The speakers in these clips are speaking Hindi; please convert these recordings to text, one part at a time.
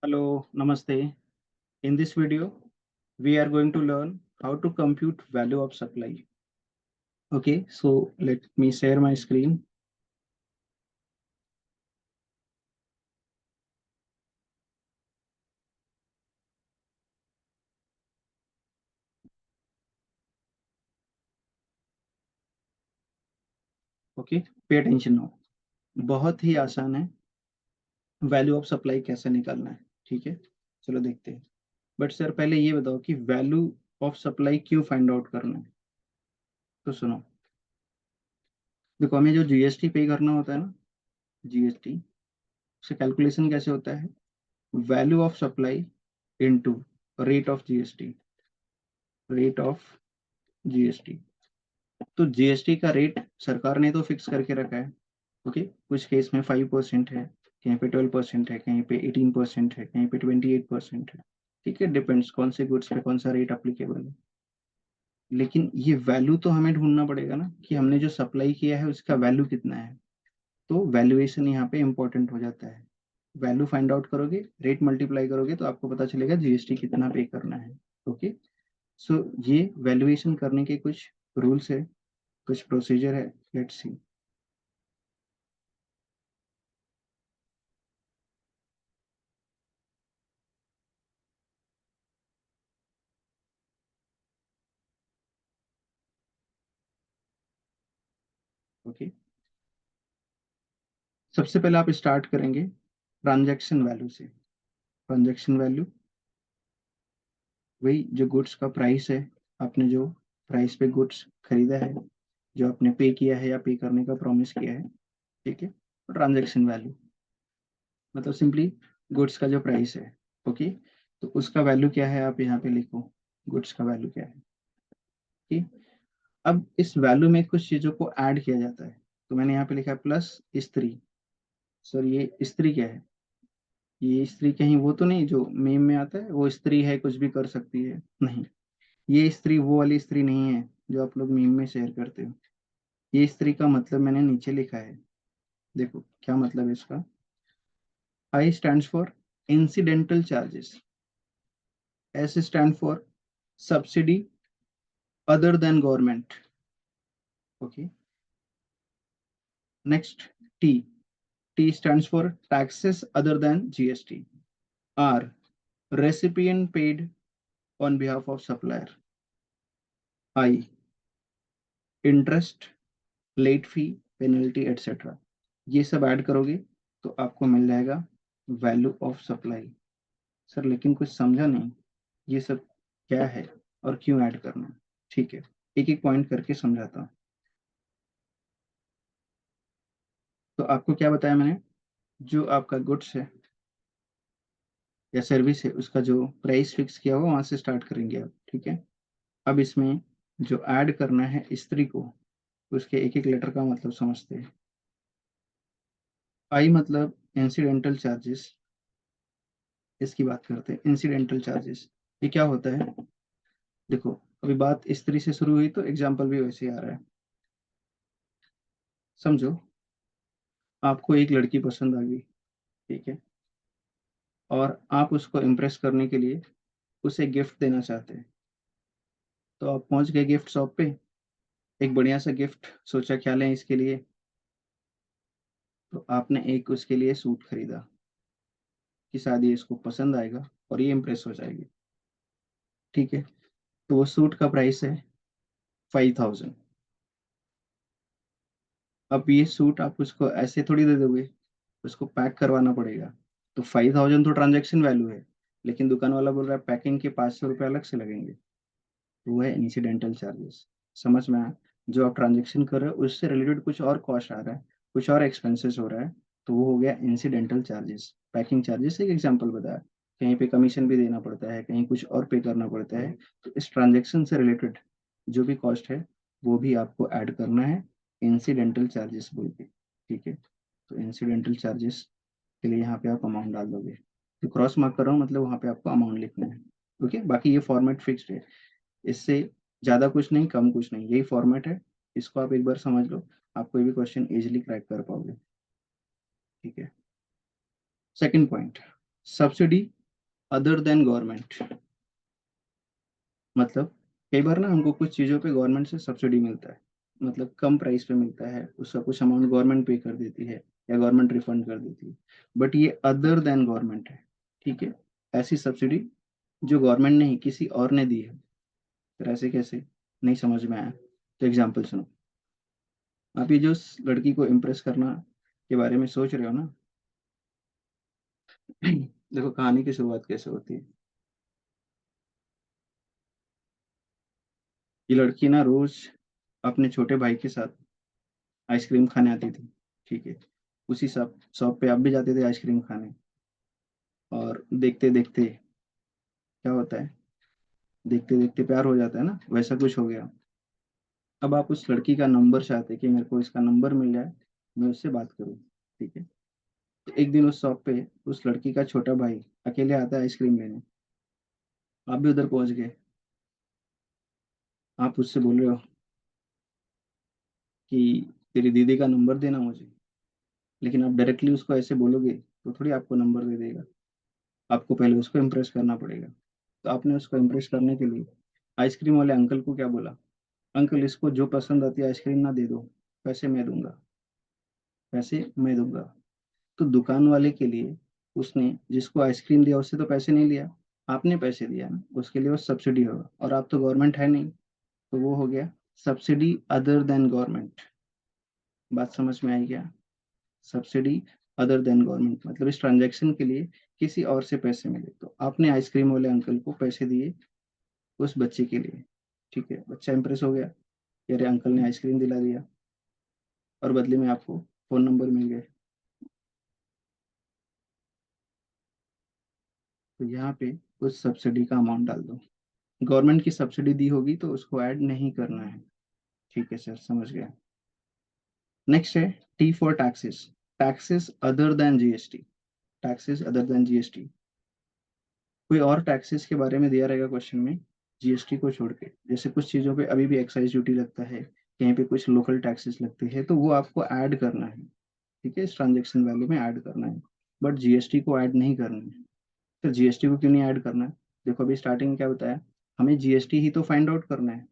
Hello, Namaste. In this video, we are going to learn how to compute value of supply. Okay, so let me share my screen. Okay, pay attention now. बहुत ही आसान है वैल्यू ऑफ सप्लाई कैसे निकालना है. ठीक है, चलो देखते हैं. बट सर पहले ये बताओ कि वैल्यू ऑफ सप्लाई क्यों फाइंड आउट करना है. तो सुनो, देखो हमें जो जीएसटी पे करना होता है ना, जीएसटी, उसका कैलकुलेशन कैसे होता है. Value of supply into rate of GST. Rate of GST. तो जीएसटी का रेट सरकार ने तो फिक्स करके रखा है. ओके, कुछ केस में 5% है, कहीं पे 12% है, कहीं पे 18% है, कहीं पे 28% है. ठीक है, डिपेंड्स कौन से गुड्स पे कौन सा रेट अप्लीकेबल है. लेकिन ये वैल्यू तो हमें ढूंढना पड़ेगा ना कि हमने जो सप्लाई किया है उसका वैल्यू कितना है. तो वैल्यूएशन यहाँ पे इंपॉर्टेंट हो जाता है. वैल्यू फाइंड आउट करोगे, रेट मल्टीप्लाई करोगे तो आपको पता चलेगा जीएसटी कितना पे करना है. ओके, सो ये वैल्यूएशन करने के कुछ रूल्स है, कुछ प्रोसीजर है. Let's see. ओके, सबसे पहले आप स्टार्ट करेंगे ट्रांजैक्शन वैल्यू से. ट्रांजैक्शन वैल्यू वही जो गुड्स का प्राइस है, आपने जो प्राइस पे गुड्स खरीदा है, जो आपने पे किया है या पे करने का प्रॉमिस किया है. ठीक है, ट्रांजैक्शन वैल्यू मतलब सिंपली गुड्स का जो प्राइस है. ओके, तो उसका वैल्यू क्या है आप यहाँ पे लिखो. गुड्स का वैल्यू क्या है. ठीक, अब इस वैल्यू में कुछ चीजों को ऐड किया जाता है. तो मैंने यहाँ पे लिखा है प्लस स्त्री. सर ये स्त्री क्या है. ये स्त्री कहीं वो तो नहीं जो मीम में आता है, वो स्त्री है कुछ भी कर सकती है, नहीं. ये स्त्री वो वाली स्त्री नहीं है जो आप लोग मीम में शेयर करते हो. ये स्त्री का मतलब मैंने नीचे लिखा है. देखो क्या मतलब है इसका. I stands for incidental charges. S stand for subsidy other than government. Okay, next T. T stands for taxes other than GST. R, recipient paid on behalf of supplier. I, interest, late fee, penalty etcetera. ये सब ऐड करोगे तो आपको मिल जाएगा वैल्यू ऑफ सप्लाई. सर लेकिन कुछ समझा नहीं, ये सब क्या है और क्यों ऐड करना है. ठीक है, एक एक पॉइंट करके समझाता हूँ. तो आपको क्या बताया मैंने, जो आपका गुड्स है या सर्विस है उसका जो प्राइस फिक्स किया हुआ वहां से स्टार्ट करेंगे आप. ठीक है, अब इसमें जो ऐड करना है स्त्री को, उसके एक एक लेटर का मतलब समझते हैं. आई मतलब इंसिडेंटल चार्जेस. इसकी बात करते हैं इंसिडेंटल चार्जेस. ये क्या होता है. देखो अभी बात स्त्री से शुरू हुई तो एग्जाम्पल भी वैसे ही आ रहा है. समझो, आपको एक लड़की पसंद आ गई. ठीक है, और आप उसको इम्प्रेस करने के लिए उसे गिफ्ट देना चाहते हैं. तो आप पहुंच गए गिफ्ट शॉप पे, एक बढ़िया सा गिफ्ट सोचा क्या लें इसके लिए. तो आपने एक उसके लिए सूट खरीदा कि शायद ये इसको पसंद आएगा और ये इम्प्रेस हो जाएगी. ठीक है, तो वो सूट का प्राइस है 5,000. अब ये सूट आप उसको ऐसे थोड़ी दे दोगे, उसको पैक करवाना पड़ेगा. तो 5,000 तो ट्रांजैक्शन वैल्यू है, लेकिन दुकान वाला बोल रहा है पैकिंग के 500 रुपये अलग से लगेंगे. तो वो है इंसिडेंटल चार्जेस. समझ में आया. जो आप ट्रांजेक्शन कर रहे हो उससे रिलेटेड कुछ और कॉस्ट आ रहा है, कुछ और एक्सपेंसेस हो रहा है, तो वो हो गया इंसिडेंटल चार्जेस. पैकिंग चार्जेस एक एग्जांपल बताया. कहीं पे कमीशन भी देना पड़ता है, कहीं कुछ और पे करना पड़ता है. तो इस ट्रांजेक्शन से रिलेटेड जो भी कॉस्ट है वो भी आपको ऐड करना है इंसिडेंटल चार्जेस बोल के. ठीक है, तो इंसिडेंटल चार्जेस के लिए यहाँ पे आप अमाउंट डाल दोगे. तो क्रॉस मार्क कर रहा हूँ मतलब वहाँ पे आपको अमाउंट लिखना है. ओके, बाकी ये फॉर्मेट फिक्स्ड है. इससे ज़्यादा कुछ नहीं, कम कुछ नहीं, यही फॉर्मेट है. इसको आप एक बार समझ लो, आप कोई भी क्वेश्चन इजीली क्रैक कर पाओगे. ठीक है, second point. Subsidy other than government, मतलब कई बार ना हमको कुछ चीज़ों पे गवर्नमेंट से सब्सिडी मिलता है, मतलब कम प्राइस पे मिलता है, उसका कुछ अमाउंट गवर्नमेंट पे कर देती है या गवर्नमेंट रिफंड कर देती है, बट ये अदर देन गवर्नमेंट है। ठीक है, ऐसी सब्सिडी जो गवर्नमेंट ने ही किसी और ने दी है। फिर ऐसे कैसे, नहीं समझ में आया तो एग्जाम्पल सुनो। आप ये जो लड़की को इम्प्रेस करना के बारे में सोच रहे हो ना, देखो कहानी की शुरुआत कैसे होती है। ये लड़की ना रोज अपने छोटे भाई के साथ आइसक्रीम खाने आती थी। ठीक है, उसी शॉप शॉप पे आप भी जाते थे आइसक्रीम खाने, और देखते देखते क्या होता है, देखते देखते प्यार हो जाता है ना, वैसा कुछ हो गया। अब आप उस लड़की का नंबर चाहते कि मेरे को इसका नंबर मिल जाए, मैं उससे बात करूँ। ठीक है, तो एक दिन उस शॉप पे उस लड़की का छोटा भाई अकेले आता है आइसक्रीम लेने। आप भी उधर पहुंच गए, आप उससे बोल रहे हो कि तेरी दीदी का नंबर देना मुझे, लेकिन आप डायरेक्टली उसको ऐसे बोलोगे तो थोड़ी आपको नंबर दे देगा, आपको पहले उसको इम्प्रेस करना पड़ेगा। तो आपने उसको इम्प्रेस करने के लिए आइसक्रीम वाले अंकल को क्या बोला, अंकल इसको जो पसंद आती है आइसक्रीम ना दे दो, पैसे मैं दूंगा, पैसे मैं दूंगा। तो दुकान वाले के लिए उसने जिसको आइसक्रीम दिया उससे तो पैसे नहीं लिया, आपने पैसे दिया ना, उसके लिए वो सब्सिडी होगा, और आप तो गवर्नमेंट है नहीं, तो वो हो गया सब्सिडी अदर देन गवर्नमेंट। बात समझ में आई क्या? सब्सिडी अदर देन गवर्नमेंट मतलब इस ट्रांजैक्शन के लिए किसी और से पैसे मिले, तो आपने आइसक्रीम वाले अंकल को पैसे दिए उस बच्चे के लिए। ठीक है, बच्चा इंप्रेस हो गया कि अरे अंकल ने आइसक्रीम दिला दिया, और बदले में आपको फोन नंबर मिल गए। तो यहाँ पे उस सब्सिडी का अमाउंट डाल दो। गवर्नमेंट की सब्सिडी दी होगी तो उसको ऐड नहीं करना है। ठीक है सर, समझ गया। नेक्स्ट है T for taxes, taxes other than GST, taxes other than GST. कोई और टैक्सेस के बारे में दिया रहेगा क्वेश्चन में, जीएसटी को छोड़ के, जैसे कुछ चीज़ों पे अभी भी एक्साइज ड्यूटी लगता है, कहीं पे कुछ लोकल टैक्सेस लगते हैं, तो वो आपको ऐड करना है। ठीक है, इस ट्रांजेक्शन वैल्यू में ऐड करना है, बट जीएसटी को ऐड नहीं करना है। तो जीएसटी को क्यों नहीं ऐड करना है? देखो अभी स्टार्टिंग में क्या बताया, हमें जीएसटी ही तो फाइंड आउट करना है।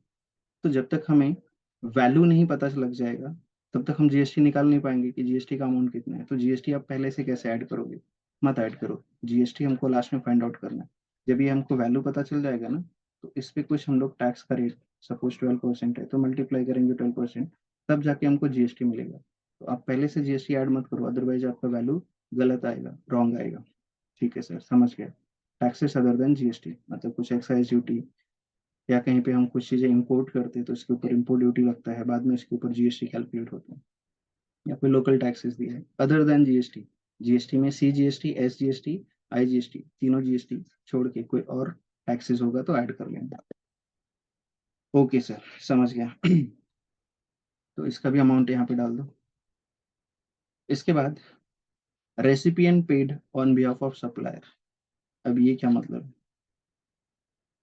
तो जब तक हमें वैल्यू नहीं पता लग जाएगा, तब तक हम जीएसटी निकाल नहीं पाएंगे कि जीएसटी का अमाउंट कितना है। तो जीएसटी आप पहले से कैसे ऐड करोगे? मत ऐड करो, जीएसटी हमको लास्ट में फाइंड आउट करना है। जब ये हमको वैल्यू पता चल जाएगा ना, तो इस पे कुछ हम लोग टैक्स का रेट, सपोज 12% है तो मल्टीप्लाई करेंगे 12%, तब जाके हमको जीएसटी मिलेगा। तो आप पहले से जीएसटी ऐड मत करो, अदरवाइज आपका वैल्यू गलत आएगा, रॉन्ग आएगा। ठीक है सर, समझ गया। टैक्सेस अदर देन जीएसटी मतलब कुछ एक्साइज ड्यूटी, या कहीं पे हम कुछ चीज़ें इंपोर्ट करते हैं तो इसके ऊपर इंपोर्ट ड्यूटी लगता है, बाद में इसके ऊपर जीएसटी कैलकुलेट होता है, या कोई लोकल टैक्सेस दिए हैं अदर देन जीएसटी। जीएसटी में सीजीएसटी, एसजीएसटी, आईजीएसटी, तीनों जीएसटी छोड़ के कोई और टैक्सेस होगा तो ऐड कर लेंगे। ओके सर, समझ गया। तो इसका भी अमाउंट यहाँ पे डाल दो। इसके बाद recipient paid on behalf of supplier. अब ये क्या मतलब है?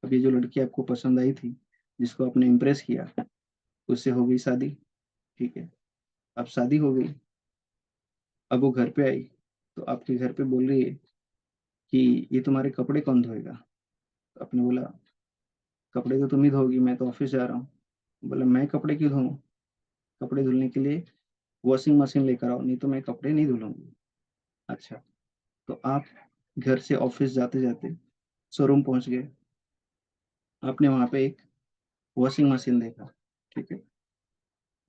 अब ये जो लड़की आपको पसंद आई थी, जिसको आपने इम्प्रेस किया, उससे हो गई शादी। ठीक है, अब शादी हो गई, अब वो घर पे आई, तो आपके घर पे बोल रही है कि ये तुम्हारे कपड़े कौन धोएगा? तो आपने बोला कपड़े तो तुम ही धोगी, मैं तो ऑफिस जा रहा हूँ। बोला मैं कपड़े क्यों धोऊं? कपड़े धुलने के लिए वॉशिंग मशीन लेकर आओ, नहीं तो मैं कपड़े नहीं धुलूंगी। अच्छा, तो आप घर से ऑफिस जाते जाते शोरूम पहुंच गए, आपने वहां पे एक वॉशिंग मशीन देखा। ठीक है,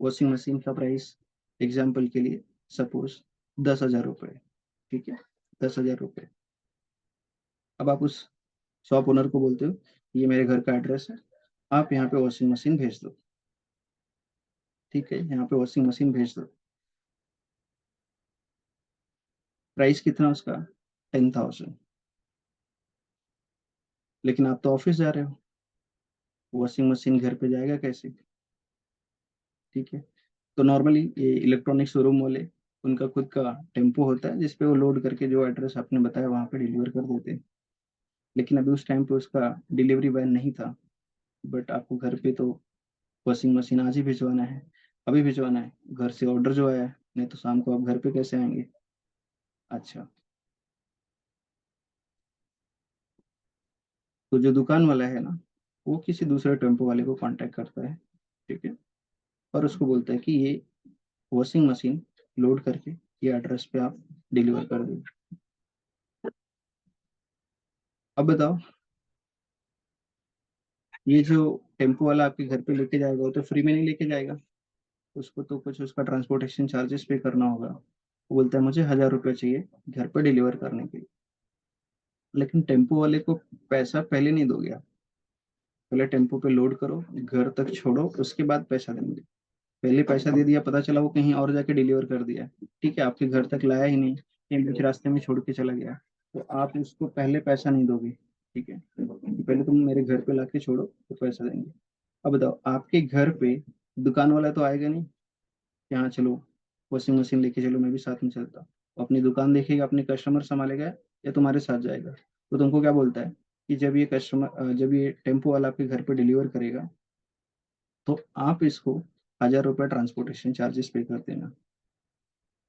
वॉशिंग मशीन का प्राइस एग्जाम्पल के लिए सपोज 10,000 रुपये। ठीक है, 10,000 रुपये। अब आप उस शॉप ओनर को बोलते हो ये मेरे घर का एड्रेस है, आप यहाँ पे वॉशिंग मशीन भेज दो। ठीक है, यहाँ पे वॉशिंग मशीन भेज दो। प्राइस कितना उसका? 10,000। लेकिन आप तो ऑफिस जा रहे हो, वॉशिंग मशीन घर पे जाएगा कैसे? ठीक है, तो नॉर्मली ये इलेक्ट्रॉनिक शोरूम वाले, उनका खुद का टेम्पो होता है जिसपे वो लोड करके जो एड्रेस आपने बताया वहाँ पे डिलीवर कर देते हैं। लेकिन अभी उस टाइम पे उसका डिलीवरी वैन नहीं था, बट आपको घर पे तो वॉशिंग मशीन आज ही भिजवाना है, अभी भिजवाना है, घर से ऑर्डर जो आया है, नहीं तो शाम को आप घर पे कैसे आएंगे? अच्छा, तो जो दुकान वाला है ना, वो किसी दूसरे टेम्पो वाले को कांटेक्ट करता है, ठीक है, और उसको बोलता है कि ये वॉशिंग मशीन लोड करके ये एड्रेस पे आप डिलीवर कर दो। अब बताओ, ये जो टेम्पो वाला आपके घर पे लेके जाएगा वो तो फ्री में नहीं लेके जाएगा, उसको तो कुछ उसका ट्रांसपोर्टेशन चार्जेस पे करना होगा। वो बोलता है मुझे 1,000 रुपये चाहिए घर पे डिलीवर करने के लिए। लेकिन टेम्पो वाले को पैसा पहले नहीं दोगे आप, पहले टेम्पो पे लोड करो, घर तक छोड़ो, उसके बाद पैसा देंगे। पहले पैसा दे दिया, पता चला वो कहीं और जाके डिलीवर कर दिया, ठीक है, आपके घर तक लाया ही नहीं, कहीं बीच रास्ते में छोड़ के चला गया, तो आप उसको पहले पैसा नहीं दोगे, ठीक है, पहले तुम मेरे घर पे लाके छोड़ो तो पैसा देंगे। अब बताओ, आपके घर पे दुकान वाला तो आएगा नहीं, यहाँ चलो वॉशिंग मशीन लेके चलो, मैं भी साथ में चलता हूँ। वो अपनी दुकान देखेगा, अपने कस्टमर संभालेगा, या तुम्हारे साथ जाएगा? तो तुमको क्या बोलता है कि जब ये टेम्पो वाला आपके घर पे डिलीवर करेगा, तो आप इसको 1,000 रुपये ट्रांसपोर्टेशन चार्जेस पे कर देना।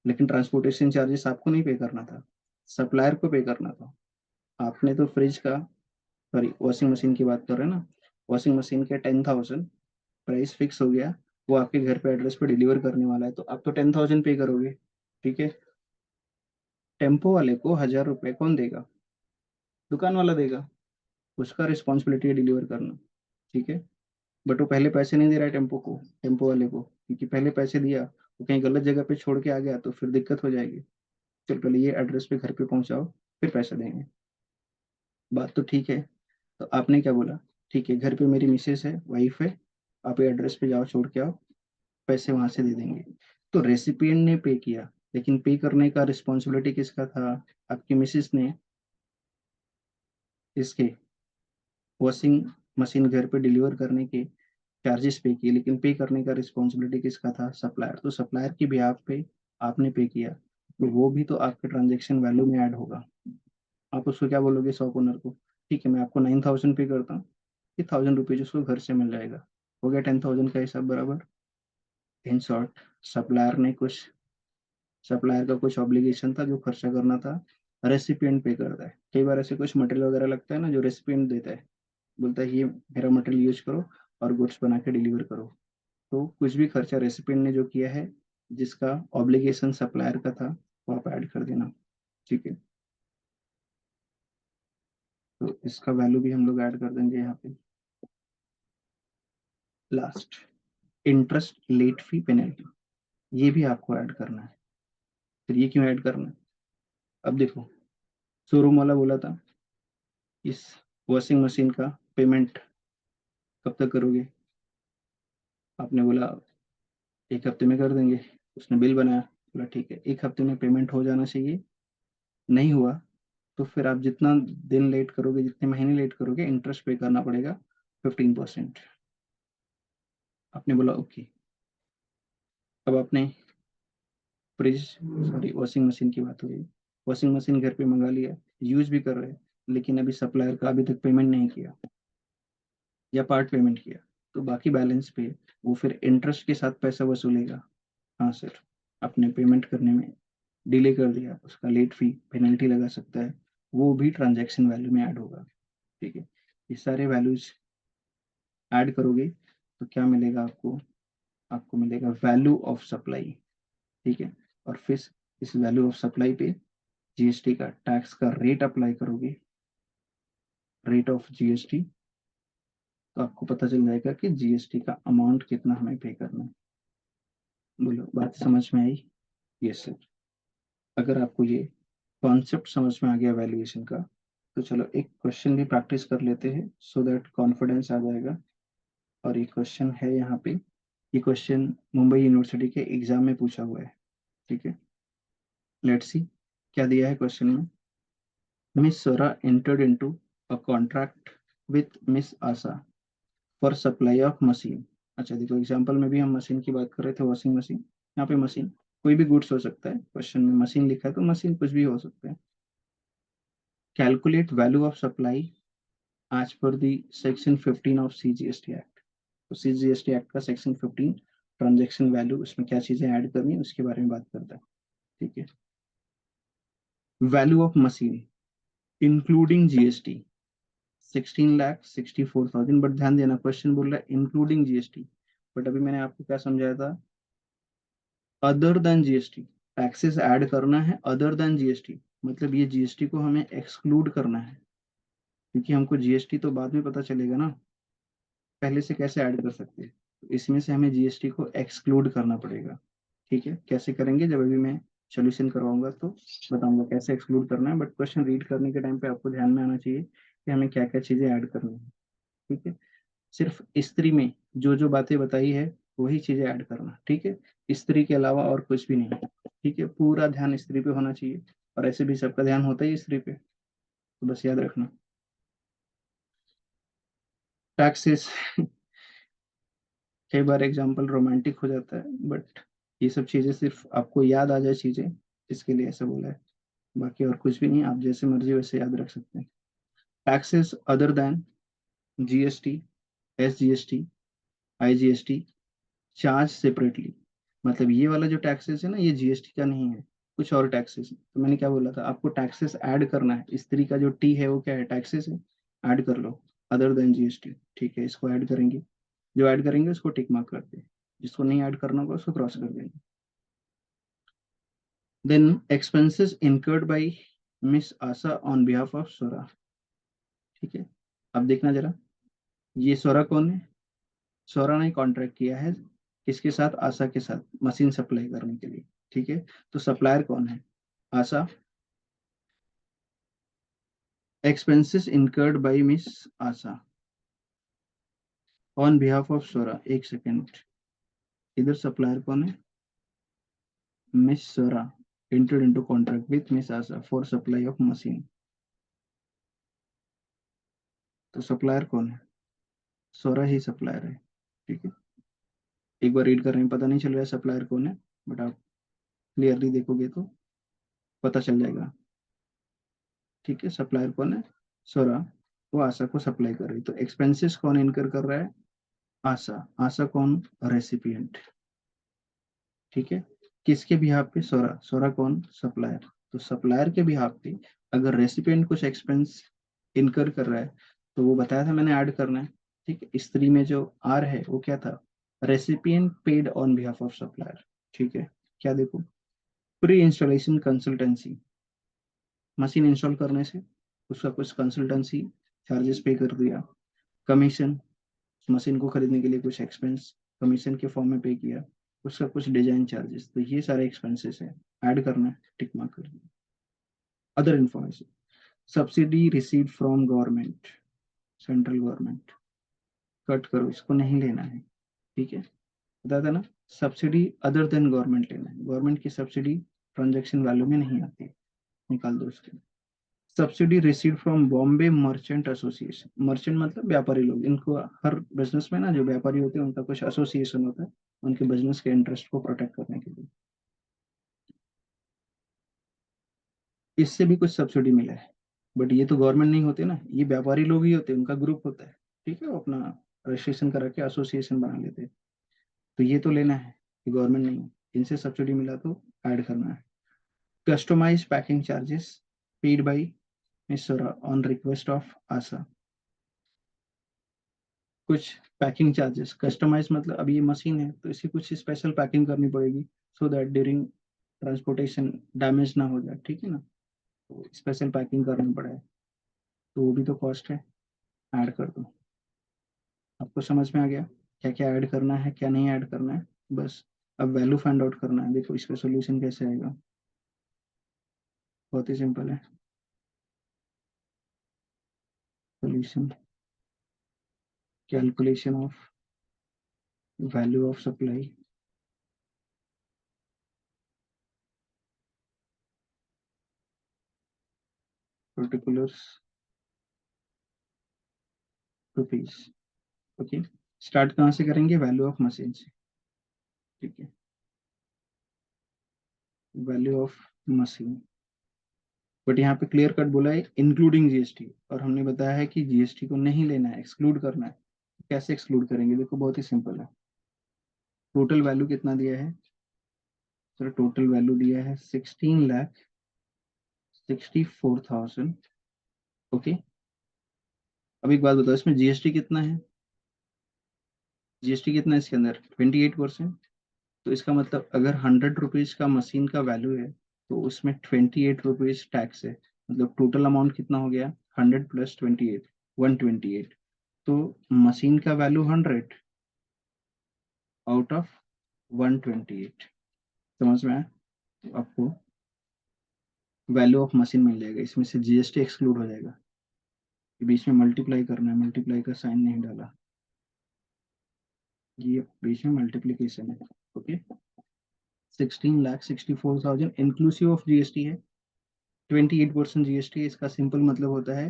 लेकिन ट्रांसपोर्टेशन चार्जेस आपको नहीं पे करना था, सप्लायर को पे करना था। आपने तो फ्रिज का, सॉरी वॉशिंग मशीन की बात कर रहे हैं ना, वॉशिंग मशीन के 10,000 प्राइस फिक्स हो गया, वो आपके घर पे एड्रेस पे डिलीवर करने वाला है, तो आप तो 10,000 पे करोगे, ठीक है। टेम्पो वाले को 1,000 रुपये कौन देगा? दुकान वाला देगा, उसका रिस्पॉन्सिबिलिटी है डिलीवर करना, ठीक है। बट वो पहले पैसे नहीं दे रहा है टेम्पो वाले को, क्योंकि पहले पैसे दिया वो कहीं गलत जगह पे छोड़ के आ गया तो फिर दिक्कत हो जाएगी। चल पहले ये एड्रेस पे घर पे पहुंचाओ, फिर पैसा देंगे। बात तो ठीक है। तो आपने क्या बोला, ठीक है घर पे मेरी मिसेस है, वाइफ है, आप ये एड्रेस पे जाओ छोड़ के आओ, पैसे वहां से दे देंगे। तो रेसिपिएंट ने पे किया, लेकिन पे करने का रिस्पॉन्सिबिलिटी किसका था? आपकी मिसेस ने इसके वॉशिंग मशीन घर पे डिलीवर करने के चार्जेस पे किए, लेकिन पे करने का रिस्पॉन्सिबिलिटी किसका था? सप्लायर। तो सप्लायर की बिहाफ पे आपने पे किया, तो वो भी तो आपके ट्रांजेक्शन वैल्यू में ऐड होगा। आप उसको क्या बोलोगे शॉप ओनर को, ठीक है मैं आपको 9,000 पे करता हूँ, ये 1,000 रुपीज उसको घर से मिल जाएगा, हो गया 10,000 का हिसाब बराबर। इन शॉर्ट, सप्लायर ने कुछ सप्लायर का कुछ ऑब्लिगेशन था जो खर्चा करना था, रेसिपिएंट पे करता है। कई बार ऐसे कुछ मटेरियल वगैरह लगता है ना जो रेसिपिएंट देता है, बोलता है ये मेरा मटेरियल यूज करो और गुड्स बना के डिलीवर करो। तो कुछ भी खर्चा रेसिपिएंट ने जो किया है, जिसका ऑब्लिगेशन सप्लायर का था, वो आप ऐड कर देना, ठीक है। तो इसका वैल्यू भी हम लोग ऐड कर देंगे यहाँ पे। Last, interest late fee penalty, ये भी आपको ऐड करना है। फिर ये क्यों ऐड करना है? अब देखो, शोरूम वाला बोला था इस वॉशिंग मशीन का पेमेंट कब तक करोगे? आपने बोला 1 हफ्ते में कर देंगे। उसने बिल बनाया, बोला ठीक है 1 हफ्ते में पेमेंट हो जाना चाहिए, नहीं हुआ तो फिर आप जितना दिन लेट करोगे, जितने महीने लेट करोगे, इंटरेस्ट पे करना पड़ेगा 15%। आपने बोला ओके। अब आपने फ्रिज, सॉरी वॉशिंग मशीन की बात हो रही है, वॉशिंग मशीन घर पे मंगा लिया, यूज भी कर रहे हैं, लेकिन अभी सप्लायर का अभी तक पेमेंट नहीं किया या पार्ट पेमेंट किया, तो बाकी बैलेंस पे वो फिर इंटरेस्ट के साथ पैसा वसूलेगा। हाँ सर, आपने पेमेंट करने में डिले कर दिया, उसका लेट फी पेनल्टी लगा सकता है, वो भी ट्रांजैक्शन वैल्यू में ऐड होगा, ठीक है। ये सारे वैल्यूज ऐड करोगे तो क्या मिलेगा आपको? आपको मिलेगा वैल्यू ऑफ सप्लाई, ठीक है। और फिर इस वैल्यू ऑफ सप्लाई पे जीएसटी का टैक्स का रेट अप्लाई करोगे, रेट ऑफ जीएसटी, तो आपको पता चल जाएगा कि जीएसटी का अमाउंट कितना हमें पे करना है। बोलो बात समझ में आई? Yes sir. अगर आपको ये कॉन्सेप्ट समझ में आ गया वैल्यूएशन का, तो चलो एक क्वेश्चन भी प्रैक्टिस कर लेते हैं सो दैट कॉन्फिडेंस आ जाएगा। और ये क्वेश्चन है यहाँ पे, ये क्वेश्चन मुंबई यूनिवर्सिटी के एग्जाम में पूछा हुआ है, ठीक है। लेट्स सी क्या दिया है क्वेश्चन में। Miss Swara entered into a contract with miss Asha for supply of machine. अच्छा देखो, एग्जाम्पल में भी हम मशीन की बात कर रहे थे, वॉशिंग मशीन, यहाँ पे मशीन कोई भी गुड्स हो सकता है, क्वेश्चन में मशीन लिखा है तो मशीन कुछ भी हो सकता है। Calculate value of supply as per the section 15 of CGST act. तो सीजीएसटी एक्ट का सेक्शन 15 ट्रांजेक्शन वैल्यू, उसमें क्या चीजें ऐड करनी है उसके बारे में बात करता है, ठीक है। Value of machine including GST, 16,64,000, but ध्यान देना क्वेश्चन बोल रहा है इंक्लूडिंग जीएसटी, बट अभी मैंने आपको क्या समझाया था, other than GST, taxes add करना है अदर देन जीएसटी, मतलब ये जीएसटी को हमें एक्सक्लूड करना है, क्योंकि हमको जीएसटी तो बाद में पता चलेगा ना, पहले से कैसे ऐड कर सकते हैं, तो इसमें से हमें जीएसटी को एक्सक्लूड करना पड़ेगा। ठीक है, कैसे करेंगे जब अभी मैं सोल्यूशन करवाऊंगा तो बताऊंगा कैसे एक्सक्लूड करना है, बट क्वेश्चन रीड करने के टाइम पे आपको ध्यान में आना चाहिए कि हमें क्या क्या चीजें ऐड करनी है। ठीक है, सिर्फ स्त्री में जो जो बातें बताई है वही चीजें ऐड करना। ठीक है, स्त्री के अलावा और कुछ भी नहीं। ठीक है, पूरा ध्यान स्त्री पे होना चाहिए, और ऐसे भी सबका ध्यान होता ही स्त्री पे, तो बस याद रखना। टैक्सेस कई बार एग्जाम्पल रोमांटिक हो जाता है, बट ये सब चीजें सिर्फ आपको याद आ जाए चीजें, इसके लिए ऐसा बोला है, बाकी और कुछ भी नहीं, आप जैसे मर्जी वैसे याद रख सकते हैं। Taxes other than GST, SGST, IGST, charge separately, मतलब ये वाला जो टैक्सेस है ना, ये जीएसटी का नहीं है, कुछ और टैक्सेस है। तो मैंने क्या बोला था आपको, टैक्सेस ऐड करना है, स्त्री का जो टी है वो क्या है, टैक्सेस है, ऐड कर लो अदर देन जीएसटी। ठीक है, इसको ऐड करेंगे, जो ऐड करेंगे उसको टिक मार्क करते हैं, जिसको नहीं ऐड करना होगा उसको क्रॉस कर देंगे। Then expenses incurred by miss Asha on behalf of Swara. ठीक है, अब देखना जरा, ये स्वरा कौन है, स्वरा ने कॉन्ट्रैक्ट किया है किसके साथ, आशा के साथ, मशीन सप्लाई करने के लिए। ठीक है, तो सप्लायर कौन है, Asha. Expenses incurred by miss Asha on behalf of Swara, एक सेकेंड, इधर सप्लायर कौन है, miss Swara entered into contract with Miss Asa for supply of machine, तो सप्लायर कौन है, स्वरा ही सप्लायर है। ठीक है, एक बार रीड कर रहे हैं, पता नहीं चल रहा है सप्लायर कौन है, बट आप क्लियरली देखोगे तो पता चल जाएगा। ठीक है, सप्लायर कौन है, स्वरा, वो आशा को सप्लाई कर रही है। तो एक्सपेंसेस कौन इनकर कर रहा है, आशा, आशा कौन, रेसिपिएंट। ठीक है, किसके बिहाफ पे, स्वरा, स्वरा कौन, सप्लायर। तो सप्लायर के बिहाफ पे अगर रेसिपिएंट कुछ एक्सपेंस इनकर कर रहा है तो वो बताया था मैंने ऐड करना है। ठीक है, स्त्री में जो आर है वो क्या था, recipient paid on behalf of supplier. ठीक है, क्या देखो, pre installation consultancy, machine install करने से उसका कुछ कंसल्टेंसी चार्जेस पे कर दिया, कमीशन, मशीन को खरीदने के लिए कुछ एक्सपेंस कमीशन के फॉर्म में पे किया, उसका कुछ डिजाइन चार्जेस, तो ये सारे एक्सपेंसेस है, ऐड करना है, टिक मार्क कर दिया। Other information, subsidy receive from government, central government, cut करो, इसको नहीं लेना है। ठीक है, बता था ना, सब्सिडी अदर देन गवर्नमेंट लेना है, गवर्नमेंट की सब्सिडी ट्रांजेक्शन वैल्यू में नहीं आती, निकाल दो उसके। Subsidy receive from Bombay merchant association, merchant मतलब व्यापारी लोग, इनको हर बिजनेस में ना जो व्यापारी होते हैं उनका कुछ एसोसिएशन होता है, उनके बिजनेस के इंटरेस्ट को प्रोटेक्ट करने के लिए, इससे भी कुछ सब्सिडी मिला है, बट ये तो गवर्नमेंट नहीं होते ना, ये व्यापारी लोग ही होते हैं, उनका ग्रुप होता है। ठीक है, वो अपना रजिस्ट्रेशन करा के एसोसिएशन बना लेते हैं, तो ये तो लेना है, ये गवर्नमेंट नहीं है, इनसे सब्सिडी मिला तो ऐड करना है। Customise packing charges paid by मिसोरा ऑन रिक्वेस्ट ऑफ आशा, कुछ पैकिंग चार्जेस, कस्टमाइज मतलब अब ये मशीन है तो इसी कुछ स्पेशल पैकिंग करनी पड़ेगी, so that during transportation damage ना हो जाए। ठीक है ना, तो स्पेशल पैकिंग करनी पड़े, तो वो भी तो कॉस्ट है, ऐड कर दो। आपको समझ में आ गया क्या क्या ऐड करना है क्या नहीं ऐड करना है, बस अब वैल्यू फाइंड आउट करना है। देखो इसका सोल्यूशन कैसे आएगा, बहुत ही सिंपल है। Solution, calculation of value of supply particulars rupees. Okay, start कहाँ से करेंगे, वैल्यू ऑफ मशीन से। ठीक है, वैल्यू ऑफ मशीन, बट यहाँ पे क्लियर कट बोला है इंक्लूडिंग जीएसटी, और हमने बताया है कि जीएसटी को नहीं लेना है, एक्सक्लूड करना है। कैसे एक्सक्लूड करेंगे, देखो बहुत ही सिंपल है। टोटल वैल्यू कितना दिया है, सर टोटल वैल्यू दिया है 16,64,000। ओके, अब एक बात बताओ, इसमें जीएसटी कितना है? जीएसटी कितना है इसके अंदर? 28%। तो इसका मतलब अगर 100 रुपीज का मशीन का वैल्यू है तो उसमें 28 रुपीज टैक्स है। मतलब टोटल अमाउंट कितना हो गया? 100 + 28, 128। तो मशीन का वैल्यू 100 आउट ऑफ 128। समझ में आया? तो आपको वैल्यू ऑफ मशीन मिल जाएगा, इसमें से जीएसटी एक्सक्लूड हो जाएगा। ये बीच में मल्टीप्लाई करना है, मल्टीप्लाई का साइन नहीं डाला, ये बीच में मल्टीप्लीकेशन है। ओके, 16,64,000 इंक्लूसिव ऑफ जीएसटी है। 28% जीएसटी, इसका सिंपल मतलब होता है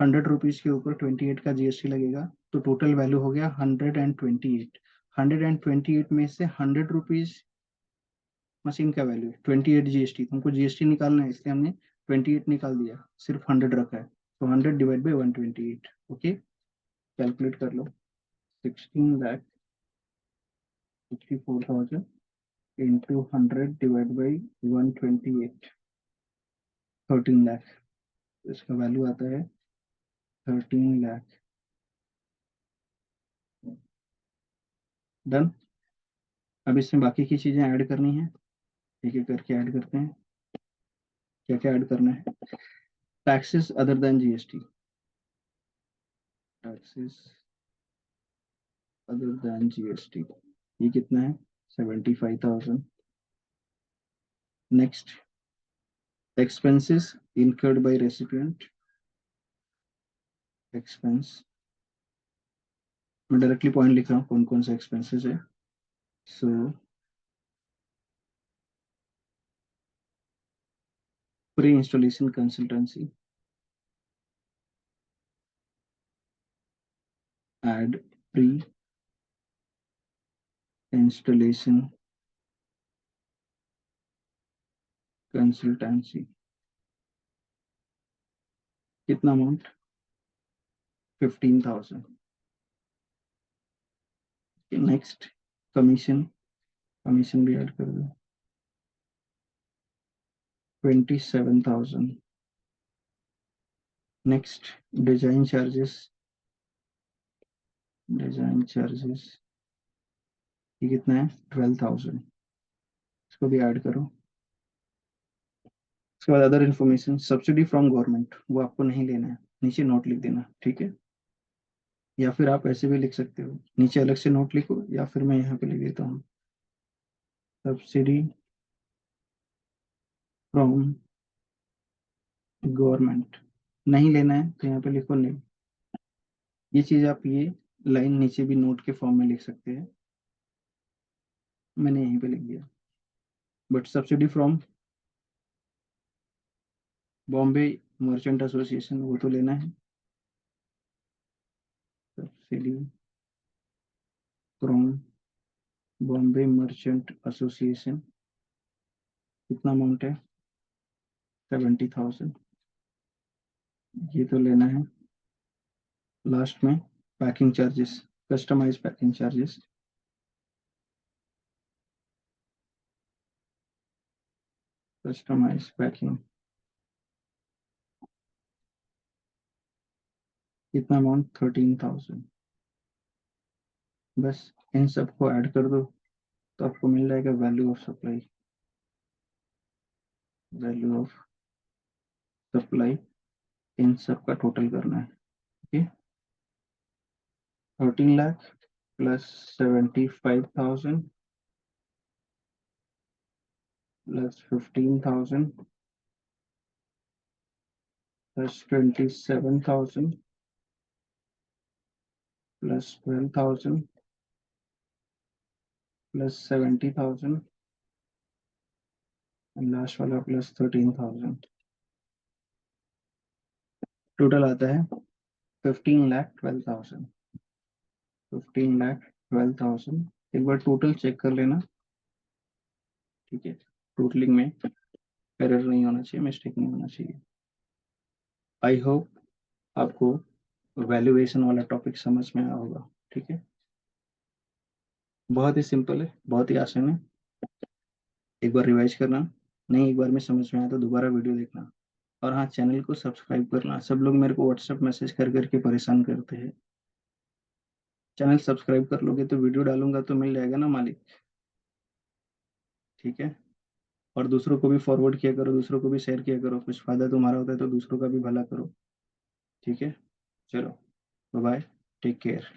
100 रुपीज के ऊपर 28 का जीएसटी लगेगा, तो टोटल वैल्यू हो गया 128। 128 में से 100 रुपीज मशीन का वैल्यू, 28 जीएसटी। तुमको जीएसटी निकालना है इसलिए हमने 28 निकाल दिया, सिर्फ 100 रखा है, तो 100 / 128। ओके, कैलकुलेट कर लो। 16,64,000 इंटू 100 / 128, 13 लाख। इसका वैल्यू आता है 13 लाख। डन। अब इसमें बाकी की चीजें ऐड करनी है, एक एक करके ऐड करते हैं। क्या क्या ऐड करना है? Taxes other than GST, taxes other than GST, ये कितना है? 75,000। Next, expenses incurred by recipient, expense, मैं डायरेक्टली पॉइंट लिख रहा हूँ कौन कौन से एक्सपेंसेस है। So pre installation consultancy, add pre installation consultancy, कितना अमाउंट? 15,000। नेक्स्ट, कमीशन, कमीशन भी ऐड कर दो, 27,000। Next, design charges, design charges ये कितना है? 12,000, इसको भी ऐड करो। उसके बाद other information, subsidy from government, वो आपको नहीं लेना है, नीचे नोट लिख देना, ठीक है? या फिर आप ऐसे भी लिख सकते हो, नीचे अलग से नोट लिखो, या फिर मैं यहाँ पे लिख देता हूँ, सब्सिडी फ्रॉम गवर्नमेंट। नहीं लेना है तो यहाँ पे लिखो नहीं। ये चीज आप ये लाइन नीचे भी नोट के फॉर्म में लिख सकते हैं, मैंने यहीं पे लिख दिया। But subsidy from Bombay merchant association वो तो लेना है। Subsidy from Bombay merchant association, कितना अमाउंट है? 70,000, ये तो लेना है। लास्ट में packing charges, customize packing charges, customize packing, कितना अमाउंट? 13,000। बस इन सबको ऐड कर दो तो आपको मिल जाएगा value of supply, value of supply. इन सब का टोटल करना है। Okay, 13 lakh plus 75,000 plus 15,000 plus 27,000 plus 12,000 plus 70,000 last वाला प्लस 13,000, टोटल आता है 15,12,000। 15,12,000, एक बार टोटल चेक कर लेना, ठीक है? टोटलिंग में एरर नहीं होना चाहिए, मिस्टेक नहीं होना चाहिए। आई होप आपको वैल्यूएशन वाला टॉपिक समझ में आया होगा, ठीक है? बहुत ही सिंपल है, बहुत ही आसान है। एक बार रिवाइज करना, नहीं एक बार में समझ में आया तो दोबारा वीडियो देखना। और हाँ, चैनल को सब्सक्राइब करना। सब लोग मेरे को व्हाट्सएप मैसेज कर करके परेशान करते हैं। चैनल सब्सक्राइब कर लोगे तो वीडियो डालूंगा तो मिल जाएगा ना मालिक। ठीक है। और दूसरों को भी फॉरवर्ड किया करो, दूसरों को भी शेयर किया करो, कुछ फायदा तुम्हारा होता है तो दूसरों का भी भला करो। ठीक है। चलो, बाय बाय, टेक केयर।